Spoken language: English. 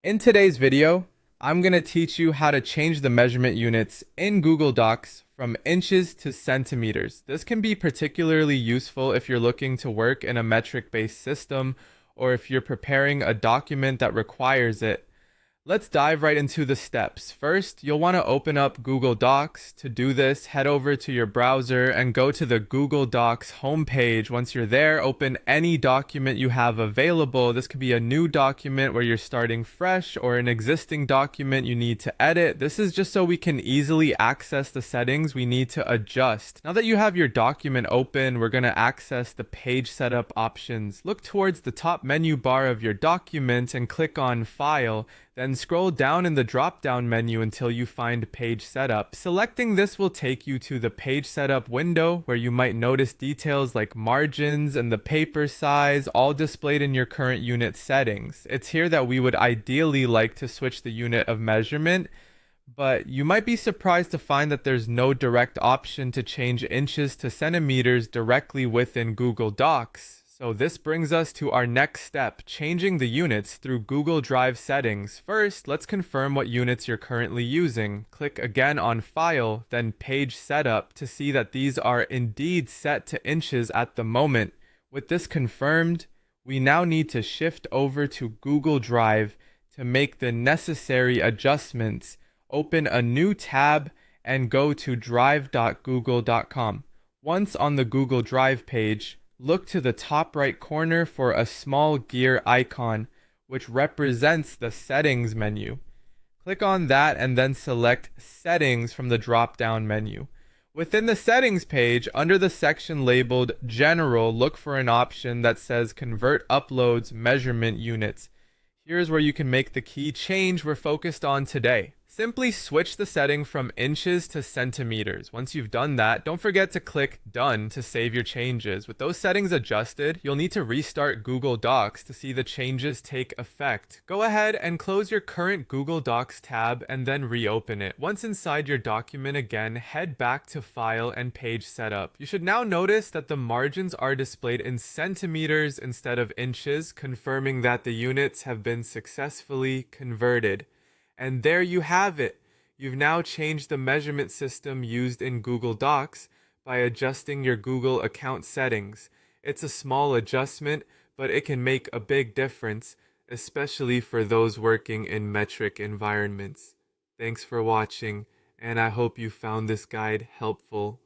In today's video, I'm going to teach you how to change the measurement units in Google Docs from inches to centimeters. This can be particularly useful if you're looking to work in a metric-based system or if you're preparing a document that requires it. Let's dive right into the steps. First, you'll want to open up Google Docs. To do this, head over to your browser and go to the Google Docs homepage. Once you're there, open any document you have available. This could be a new document where you're starting fresh or an existing document you need to edit. This is just so we can easily access the settings we need to adjust. Now that you have your document open, we're going to access the page setup options. Look towards the top menu bar of your document and click on File. Then scroll down in the drop-down menu until you find Page Setup. Selecting this will take you to the Page Setup window where you might notice details like margins and the paper size all displayed in your current unit settings. It's here that we would ideally like to switch the unit of measurement, but you might be surprised to find that there's no direct option to change inches to centimeters directly within Google Docs. So this brings us to our next step, changing the units through Google Drive settings. First, let's confirm what units you're currently using. Click again on File, then Page Setup to see that these are indeed set to inches at the moment. With this confirmed, we now need to shift over to Google Drive to make the necessary adjustments. Open a new tab and go to drive.google.com. Once on the Google Drive page, look to the top right corner for a small gear icon, which represents the Settings menu. Click on that and then select Settings from the drop-down menu. Within the Settings page, under the section labeled General, look for an option that says Convert Uploads Measurement Units. Here's where you can make the key change we're focused on today. Simply switch the setting from inches to centimeters. Once you've done that, don't forget to click Done to save your changes. With those settings adjusted, you'll need to restart Google Docs to see the changes take effect. Go ahead and close your current Google Docs tab and then reopen it. Once inside your document again, head back to File and Page Setup. You should now notice that the margins are displayed in centimeters instead of inches, confirming that the units have been successfully converted. And there you have it. You've now changed the measurement system used in Google Docs by adjusting your Google account settings. It's a small adjustment, but it can make a big difference, especially for those working in metric environments. Thanks for watching, and I hope you found this guide helpful.